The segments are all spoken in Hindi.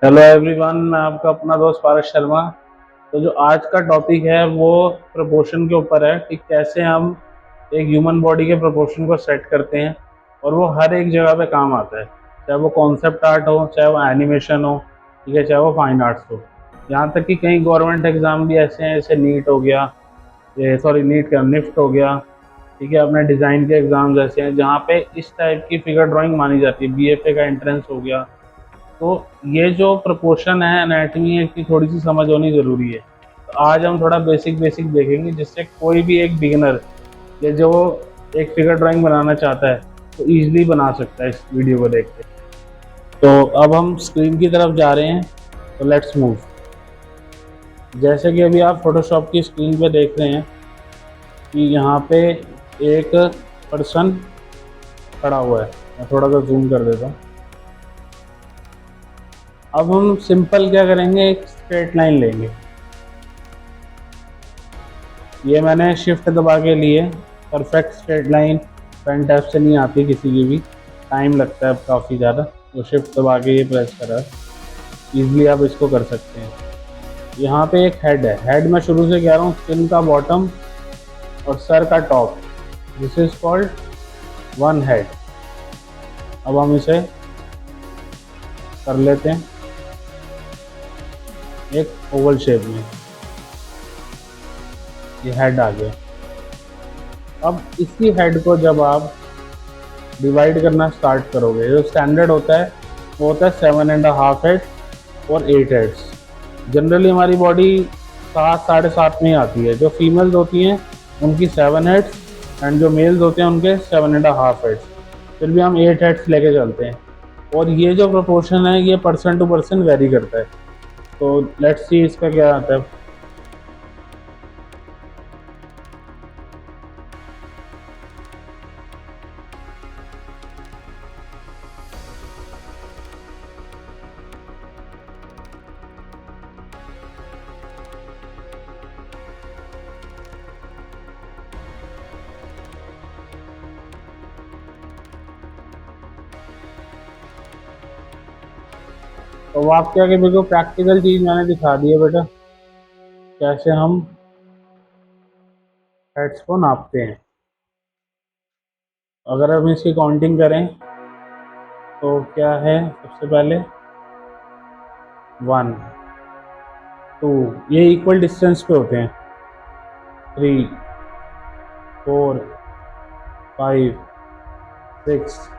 हेलो एवरीवन, मैं आपका अपना दोस्त पारस शर्मा। तो जो आज का टॉपिक है वो प्रोपोर्शन के ऊपर है कि कैसे हम एक ह्यूमन बॉडी के प्रोपोर्शन को सेट करते हैं और वो हर एक जगह पे काम आता है, चाहे वो कॉन्सेप्ट आर्ट हो, चाहे वो एनिमेशन हो, ठीक है, चाहे वो फाइन आर्ट्स हो। यहाँ तक कि कई गवर्नमेंट एग्ज़ाम भी ऐसे हैं, जैसे नीट हो गया, ये सॉरी नीट का निफ्ट हो गया, ठीक है, अपने डिज़ाइन के एग्ज़ाम्स ऐसे हैं जहाँ पे इस टाइप की फिगर ड्राइंग मानी जाती है। बीएफए का एंट्रेंस हो गया। तो ये जो प्रपोर्शन है, एनाटॉमी है, की थोड़ी सी समझ होनी ज़रूरी है। तो आज हम थोड़ा बेसिक बेसिक देखेंगे जिससे कोई भी एक बिगिनर या जो एक फिगर ड्राइंग बनाना चाहता है तो ईजिली बना सकता है इस वीडियो को देख के। तो अब हम स्क्रीन की तरफ जा रहे हैं, तो लेट्स मूव। जैसे कि अभी आप फोटोशॉप की स्क्रीन पे देख रहे हैं कि यहाँ पे एक पर्सन खड़ा हुआ है। मैं थोड़ा सा जूम कर देता हूँ। अब हम सिंपल क्या करेंगे, एक स्ट्रेट लाइन लेंगे। ये मैंने शिफ्ट दबा के लिए perfect straight line pen tap से नहीं आती, किसी की भी टाइम लगता है काफ़ी ज़्यादा, तो शिफ्ट दबा के ये प्रेस करा है। ईजिली आप इसको कर सकते हैं। यहाँ पे एक हेड है। हेड मैं शुरू से कह रहा हूँ, चिन का बॉटम और सर का top, this is called one head. अब हम इसे कर लेते हैं एक ओवल शेप में। ये हेड आ गया। अब इसी हेड को जब आप डिवाइड करना स्टार्ट करोगे, जो स्टैंडर्ड होता है वो होता है 7.5 हेड और 8 हेड्स। जनरली हमारी बॉडी 7 साढ़े 7 में ही आती है। जो फीमेल्स होती हैं उनकी 7 हेड्स एंड जो मेल्स होते हैं उनके 7.5 हेड्स। फिर भी हम 8 हेड्स लेके चलते हैं। और ये जो प्रोपोर्शन है ये पर्सन टू पर्सन वेरी करता है। तो लेट्स सी इसका क्या आता है। तो वो आपके आगे बिल्कुल प्रैक्टिकल चीज़ मैंने दिखा दी है बेटा, कैसे हम हेड्स को नापते हैं। अगर हम इसकी काउंटिंग करें तो क्या है, सबसे पहले 1 2, ये इक्वल डिस्टेंस पे होते हैं। 3 4 5 6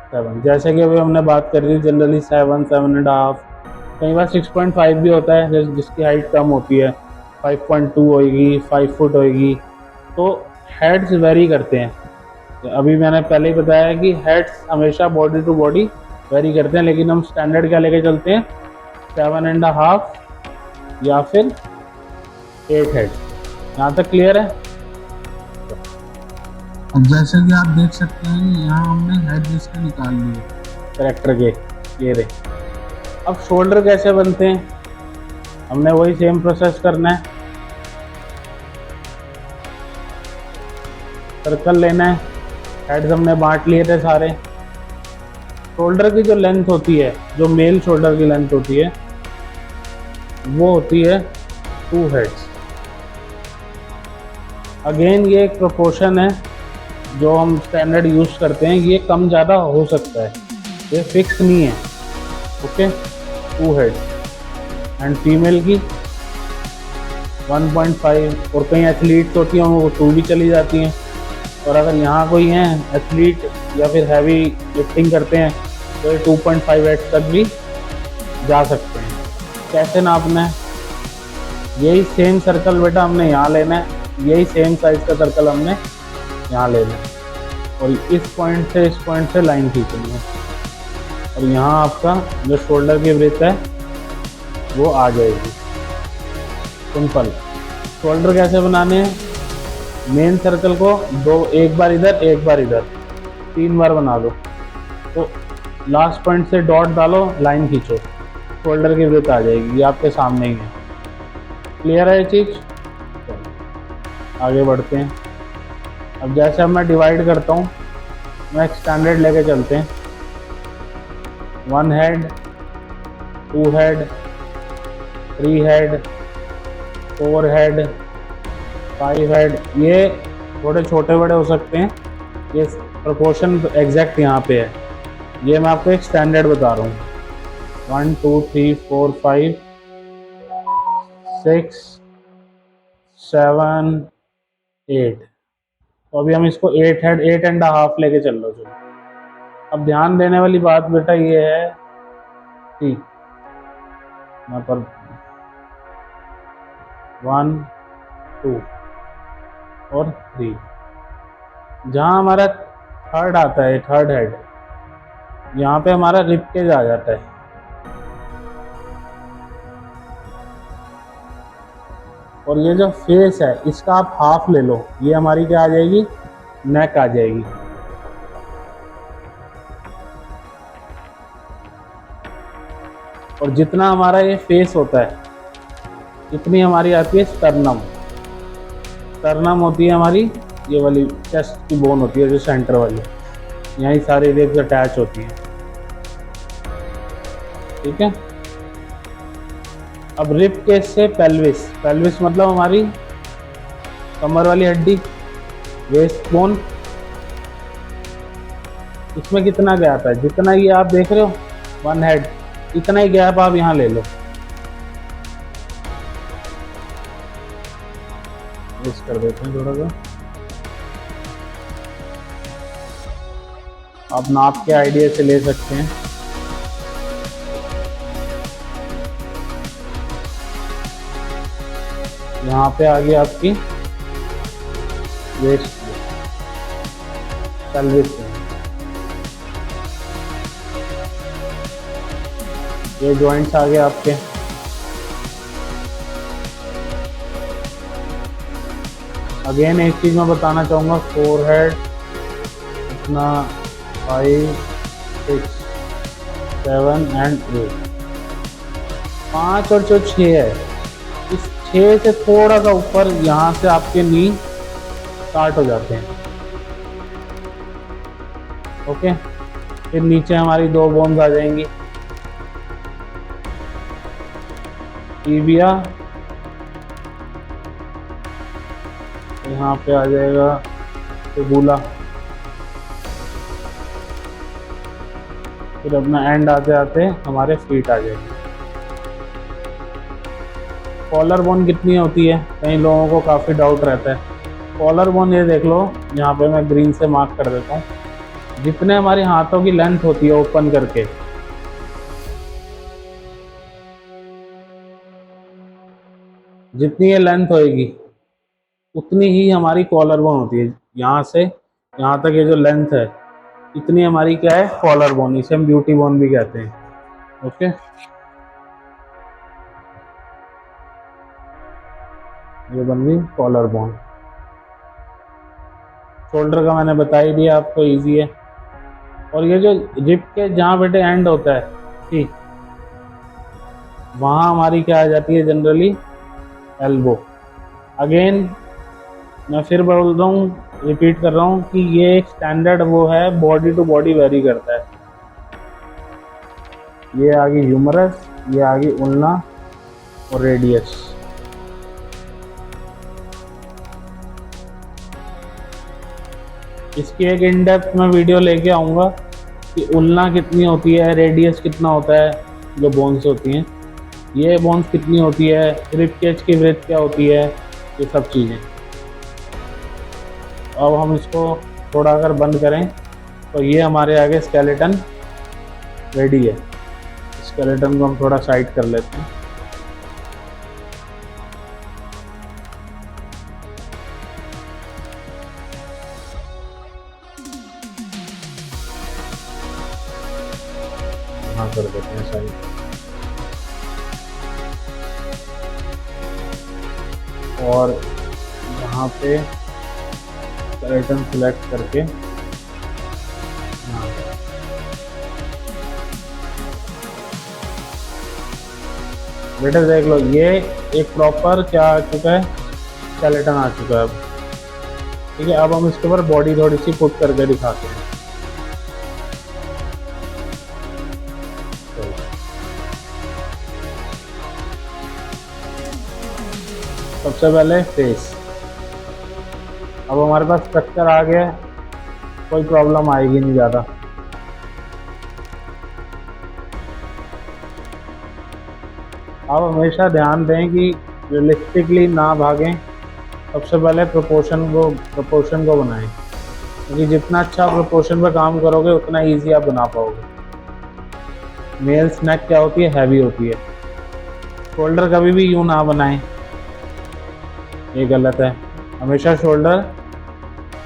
7, जैसे कि अभी हमने बात करी थी, जनरली 7.5, कई बार 6.5 भी होता है, जिसकी हाइट कम होती है, 5.2 होएगी, 5 फुट होएगी। तो हेड्स वेरी करते हैं। तो अभी मैंने पहले ही बताया कि हेड्स हमेशा बॉडी टू बॉडी वेरी करते हैं, लेकिन हम स्टैंडर्ड क्या लेके चलते हैं, 7.5 या फिर 8 हेड। यहाँ तक क्लियर है। अब जैसे कि आप देख सकते हैं कि यहाँ हमने हेड इसके निकाल लिए करेक्टर के, ये रहे। अब शोल्डर कैसे बनते हैं, हमने वही सेम प्रोसेस करना है। सर्कल लेना है, हेड्स हमने बांट लिए थे सारे। शोल्डर की जो लेंथ होती है, जो मेल शोल्डर की लेंथ होती है, वो होती है 2 हेड्स। अगेन ये एक प्रोपोर्शन है जो हम स्टैंडर्ड यूज करते हैं। ये कम ज़्यादा हो सकता है, ये फिक्स नहीं है। Okay, 2 heads. एंड फीमेल की 1.5, और कई एथलीट्स होती हैं वो 2 भी चली जाती हैं। और अगर यहाँ कोई हैं एथलीट या फिर हैवी लिफ्टिंग करते हैं तो ये 2.5 हेड्स तक भी जा सकते हैं। कैसे नापना है, यही सेम सर्कल बेटा हमने यहाँ लेना है, यही सेम साइज का सर्कल हमने यहाँ लेना है, और इस पॉइंट से लाइन खींचनी है, और यहाँ आपका जो शोल्डर की ब्रेथ है वो आ जाएगी। सिंपल। शोल्डर कैसे बनाने हैं, मेन सर्कल को एक बार इधर एक बार इधर 3 बार बना दो। तो लास्ट पॉइंट से डॉट डालो, लाइन खींचो, शोल्डर की ब्रेथ आ जाएगी। ये आपके सामने ही है। क्लियर है ये चीज़। आगे बढ़ते हैं। अब जैसे अब मैं डिवाइड करता हूँ, मैं स्टैंडर्ड लेके चलते हैं। 1 head 2 head, 3 head, 4 head, 5 head. ये थोड़े छोटे बड़े हो सकते हैं, ये प्रोपोर्शन एग्जैक्ट यहाँ पे है। ये मैं आपको एक स्टैंडर्ड बता रहा हूँ। 1 2 3 4 5 6 7 8। तो अभी हम इसको 8 हेड 8.5 लेके चल रहे हो। चलो, अब ध्यान देने वाली बात बेटा ये है कि यहाँ पर 1 2 और 3, जहाँ हमारा थर्ड आता है, थर्ड हेड, यहाँ पे हमारा रिब केज आ जाता है। और ये जो फेस है इसका आप हाफ ले लो, ये हमारी क्या आ जाएगी, नेक आ जाएगी। और जितना हमारा ये फेस होता है इतनी हमारी आती है स्टर्नम। स्टर्नम होती है हमारी ये वाली चेस्ट की बोन होती है जो सेंटर वाली, यहीं सारी रिब्स अटैच होती हैं। ठीक है। अब रिब केज से पेल्विस, पेल्विस मतलब हमारी कमर वाली हड्डी, वेस्ट बोन, इसमें कितना गैप है, जितना ये आप देख रहे हो 1 हेड, इतना ही गैप आप यहाँ ले लो। इस कर देते हैं थोड़ा सा, आप नाप के आइडिया से ले सकते हैं। यहाँ पे आ गई आपकी वेस्ट पेल्विस, ये जॉइंट्स आ गए आपके। अगेन एक चीज मैं बताना चाहूँगा, 4 हेड, अपना 5 6 7 एंड 8, 5 और जो 6 है, इस 6 से थोड़ा सा ऊपर यहाँ से आपके नी स्टार्ट हो जाते हैं। ओके, फिर नीचे हमारी 2 बोन्स आ जाएंगी, टिबिया, यहाँ पे आ जाएगा फिबुला, फिर अपना एंड आते आते हमारे फीट आ जाएंगे। कॉलर बोन कितनी होती है, कई लोगों को काफ़ी डाउट रहता है। कॉलर बोन ये देख लो, यहाँ पे मैं ग्रीन से मार्क कर देता हूँ। जितने हमारे हाथों की लेंथ होती है ओपन करके, जितनी ये लेंथ होएगी उतनी ही हमारी कॉलर बोन होती है। यहाँ से यहाँ तक ये जो लेंथ है, इतनी हमारी क्या है, कॉलर बोन। इसे हम ब्यूटी बोन भी कहते हैं। ओके, ये बन गई कॉलर बोन। शोल्डर का मैंने बता ही दिया आपको, इजी है। और ये जो रिब के जहाँ बेटे एंड होता है, ठीक वहाँ हमारी क्या आ जाती है जनरली, एल्बो। अगेन मैं फिर बोल रहा हूँ, रिपीट कर रहा हूँ कि ये एक स्टैंडर्ड वो है, बॉडी टू बॉडी वेरी करता है। ये आ गई ह्यूमरस, ये आ गई उल्ना और रेडियस। इसकी एक इन डेप्थ में वीडियो लेके आऊँगा कि उल्ना कितनी होती है, रेडियस कितना होता है, जो बोन्स होती हैं, ये बोन्स कितनी होती है, रिब केज की ब्रेथ क्या होती है, ये सब चीज़ें। अब हम इसको थोड़ा अगर बंद करें तो ये हमारे आगे स्केलेटन रेडी है। स्केलेटन को हम थोड़ा साइड कर लेते हैं। यहाँ कर देते हैं साइड। और यहाँ पे स्केलेटन सिलेक्ट करके बेटा देख लो, ये एक प्रॉपर क्या आ चुका है, स्केलेटन आ चुका है अब। ठीक है, अब हम इसके ऊपर बॉडी थोड़ी सी पुट करके दिखाते हैं। सबसे पहले फेस। अब हमारे पास स्ट्रक्चर आ गया, कोई प्रॉब्लम आएगी नहीं ज़्यादा। आप हमेशा ध्यान दें कि रियलिस्टिकली ना भागें। सबसे पहले प्रोपोर्शन को बनाएं, क्योंकि जितना अच्छा प्रोपोर्शन पे काम करोगे उतना इजी आप बना पाओगे। मेल्स नेक क्या होती है, हैवी होती है। शोल्डर कभी भी यूं ना बनाएं, ये गलत है। हमेशा शोल्डर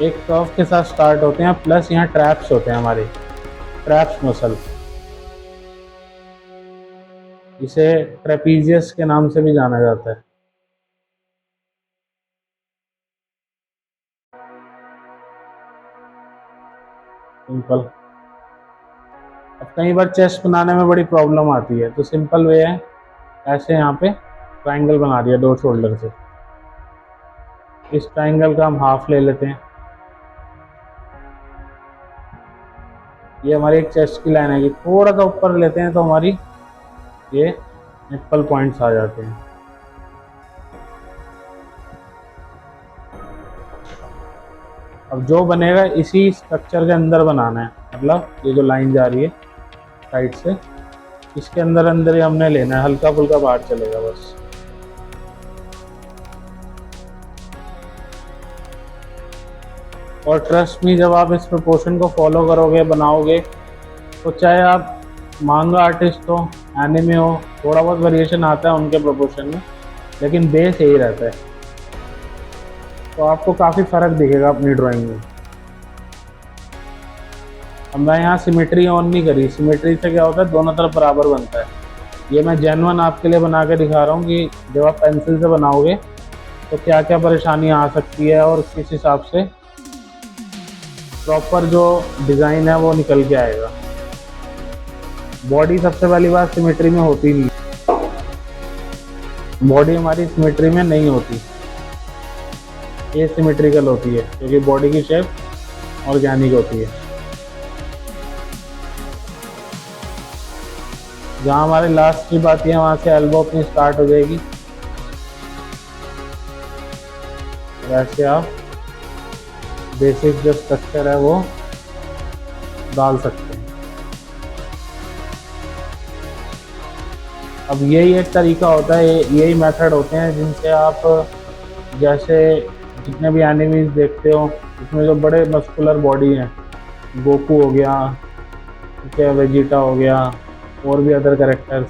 एक कर्व के साथ स्टार्ट होते हैं, प्लस यहाँ ट्रैप्स होते हैं हमारे, ट्रैप्स मसल। इसे ट्रेपीजियस के नाम से भी जाना जाता है। सिंपल। अब कई बार चेस्ट बनाने में बड़ी प्रॉब्लम आती है, तो सिंपल वे है, ऐसे यहाँ पे ट्रायंगल बना दिया 2 शोल्डर से। इस ट्रायंगल का हम हाफ ले लेते हैं। ये हमारी एक चेस्ट की लाइन है कि थोड़ा सा ऊपर लेते हैं तो हमारी ये निप्पल पॉइंट्स आ जाते हैं। अब जो बनेगा इसी स्ट्रक्चर के अंदर बनाना है, मतलब ये जो लाइन जा रही है साइड से, इसके अंदर अंदर ही हमने लेना है, हल्का फुल्का बाहर चलेगा बस। और ट्रस्ट मी, जब आप इस प्रोपोर्शन को फॉलो करोगे, बनाओगे, तो चाहे आप मांगा आर्टिस्ट हो, एनिमे हो, थोड़ा बहुत वेरिएशन आता है उनके प्रोपोर्शन में, लेकिन बेस यही रहता है। तो आपको काफ़ी फ़र्क दिखेगा अपनी ड्राइंग में। अब मैं यहाँ सिमेट्री ऑन नहीं करी। सिमेट्री से क्या होता है, दोनों तरफ बराबर बनता है। ये मैं जेन्युइन आपके लिए बना के दिखा रहा हूँ कि जब आप पेंसिल से बनाओगे तो क्या क्या परेशानी आ सकती है और किस हिसाब से प्रॉपर जो डिज़ाइन है वो निकल के आएगा। बॉडी सबसे पहली बात सिमेट्री में होती नहीं, बॉडी हमारी सिमेट्री में नहीं होती, ये सिमेट्रिकल होती है, क्योंकि बॉडी की शेप ऑर्गेनिक होती है। जहाँ हमारी लास्ट की बात है, वहाँ से एल्बो अपनी स्टार्ट हो जाएगी। वैसे आप बेसिक जो स्ट्रक्चर है वो डाल सकते हैं। अब यही एक तरीका होता है, यही मेथड होते हैं जिनसे आप, जैसे जितने भी एनिमीज देखते हो, इसमें जो बड़े मस्कुलर बॉडी हैं, गोकू हो गया, ठीक है, वेजिटा हो गया, और भी अदर कैरेक्टर्स,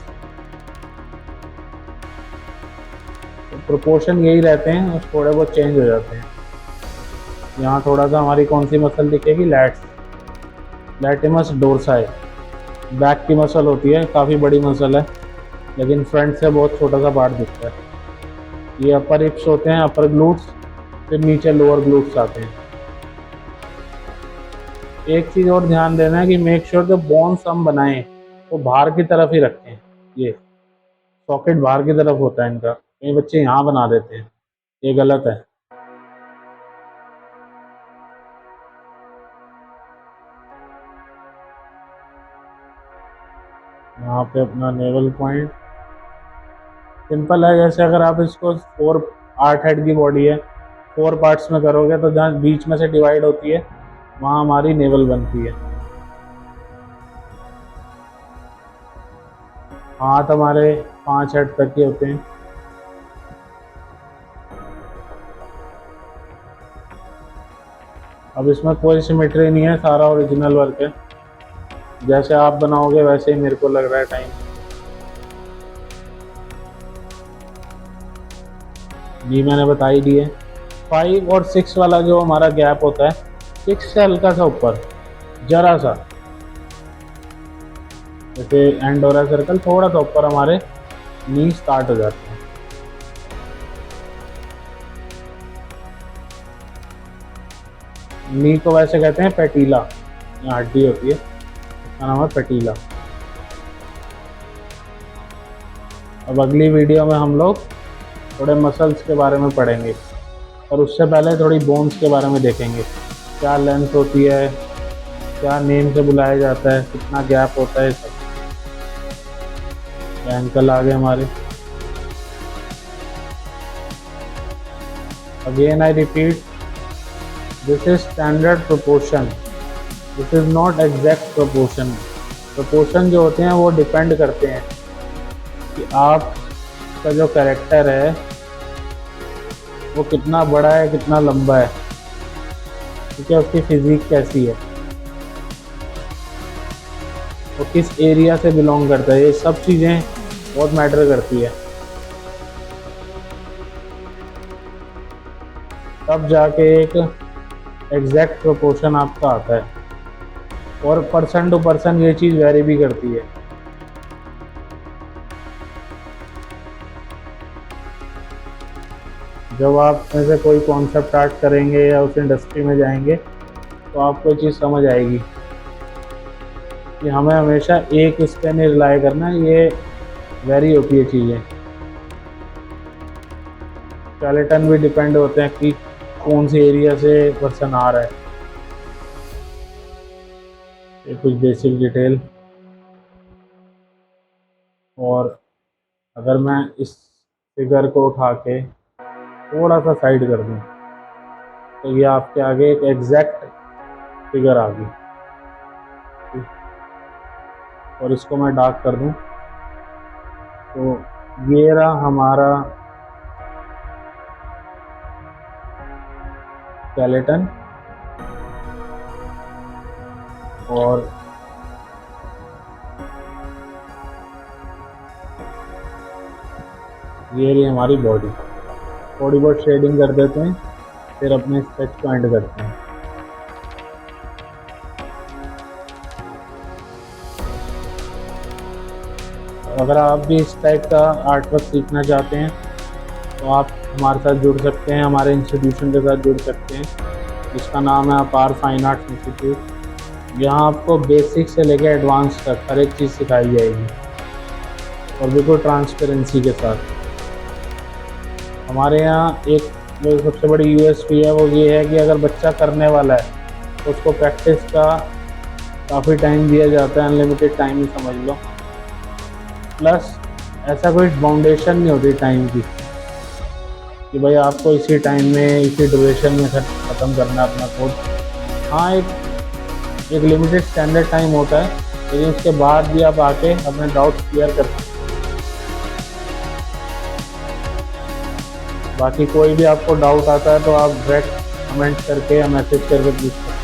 तो प्रोपोर्शन यही रहते हैं, और थोड़े बहुत चेंज हो जाते हैं। यहाँ थोड़ा सा हमारी कौन सी मसल दिखेगी, लैटिमस डोर्साई, बैक की मसल होती है, काफ़ी बड़ी मसल है, लेकिन फ्रंट से बहुत छोटा सा पार्ट दिखता है। ये अपर हिप्स होते हैं, अपर ग्लूट्स, फिर नीचे लोअर ग्लूट्स आते हैं। एक चीज़ और ध्यान देना है कि मेक श्योर जो बोन्स हम बनाएं वो बाहर की तरफ ही रखें। ये सॉकेट बाहर की तरफ होता है इनका, कई बच्चे यहाँ बना देते हैं, ये गलत है। यहाँ पे अपना नेवल पॉइंट सिंपल है। जैसे अगर आप इसको 8 हेड की बॉडी है, 4 पार्ट्स में करोगे, तो जहाँ बीच में से डिवाइड होती है वहाँ हमारी नेवल बनती है। हाथ हमारे 5 हेड तक के होते हैं। अब इसमें कोई सिमेट्री नहीं है, सारा ओरिजिनल वर्क है। जैसे आप बनाओगे वैसे ही मेरे को लग रहा है टाइम। जी मैंने बता ही दिए। 5 और 6 वाला जो हमारा गैप होता है, 6 से हल्का सा ऊपर, जरा सा, जैसे एंड हो रहा है सर्कल, थोड़ा सा ऊपर हमारे नी स्टार्ट हो जाते हैं। नी को वैसे कहते हैं पैटीला, यहाँ हड्डी होती है, इसका नाम है पैटीला। अब अगली वीडियो में हम लोग थोड़े मसल्स के बारे में पढ़ेंगे, और उससे पहले थोड़ी बोन्स के बारे में देखेंगे, क्या लेंथ होती है, क्या नेम से बुलाया जाता है, कितना गैप होता है, सब। एंकल आ गए हमारे। Again I repeat, this is standard proportion, this is not exact proportion. Proportion जो होते हैं वो डिपेंड करते हैं कि आपका जो कैरेक्टर है वो कितना बड़ा है, कितना लंबा है, ठीक है, उसकी फिजिक कैसी है, वो किस एरिया से बिलोंग करता है, ये सब चीज़ें बहुत मैटर करती है। तब जाके एक एग्जैक्ट प्रोपोर्शन आपका आता है, और पर्सन टू पर्सन ये चीज़ वेरी भी करती है। जब आप में से कोई कॉन्सेप्ट स्टार्ट करेंगे या उस इंडस्ट्री में जाएंगे तो आपको चीज़ समझ आएगी कि हमें हमेशा एक इस पे नहीं रिलाई करना, ये वेरी होती है चीज़ें। स्केलेटन भी डिपेंड होते हैं कि कौन सी एरिया से पर्सन आ रहा है। ये कुछ बेसिक डिटेल। और अगर मैं इस फिगर को उठा के थोड़ा सा साइड कर दूं तो ये आपके आगे एक एग्जैक्ट फिगर आ गई, और इसको मैं डार्क कर दूं तो ये रहा हमारा स्केलेटन, और ये रही हमारी बॉडी। थोड़ी बहुत शेडिंग कर देते हैं, फिर अपने स्केच को एंड करते हैं। अगर आप भी इस टाइप का आर्ट वर्क सीखना चाहते हैं तो आप हमारे साथ जुड़ सकते हैं, हमारे इंस्टीट्यूशन के साथ जुड़ सकते हैं, जिसका नाम है अपार फाइन आर्ट्स इंस्टीट्यूट। यहाँ आपको बेसिक से लेकर एडवांस तक हर एक चीज़ सिखाई जाएगी, और बिल्कुल ट्रांसपेरेंसी के साथ। हमारे यहाँ एक जो सबसे बड़ी यूएसपी है वो ये है कि अगर बच्चा करने वाला है तो उसको प्रैक्टिस का काफ़ी टाइम दिया जाता है, अनलिमिटेड टाइम ही समझ लो। प्लस ऐसा कोई बाउंडेशन नहीं होती टाइम की कि भाई आपको इसी टाइम में इसी ड्यूरेशन में ख़त्म करना है अपना कोर्स। हाँ, एक लिमिटेड स्टैंडर्ड टाइम होता है, लेकिन उसके बाद भी आप आके अपने डाउट्स क्लियर कर सकते हैं। बाकी कोई भी आपको डाउट आता है तो आप डायरेक्ट कमेंट करके या मैसेज करके पूछ सकते हैं।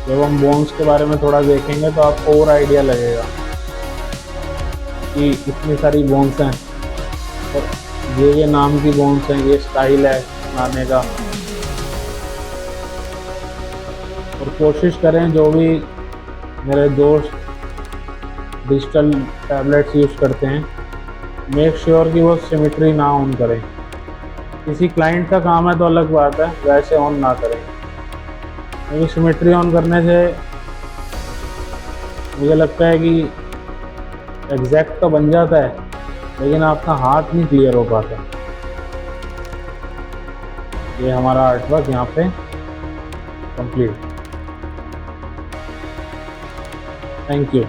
जब हम बोन्स के बारे में थोड़ा देखेंगे तो आपको और आइडिया लगेगा कि इतनी सारी बोन्स हैं, और ये नाम की बोन्स हैं, ये स्टाइल है बनाने का। और कोशिश करें, जो भी मेरे दोस्त डिजिटल टैबलेट्स यूज़ करते हैं, मेक श्योर कि वो सिमेट्री ना ऑन करें। किसी क्लाइंट का काम है तो अलग बात है, वैसे ऑन ना करें, क्योंकि सिमेट्री ऑन करने से मुझे लगता है कि एग्जैक्ट तो बन जाता है, लेकिन आपका हाथ नहीं क्लियर हो पाता। ये हमारा आर्टवर्क यहाँ पे कंप्लीट। Thank you.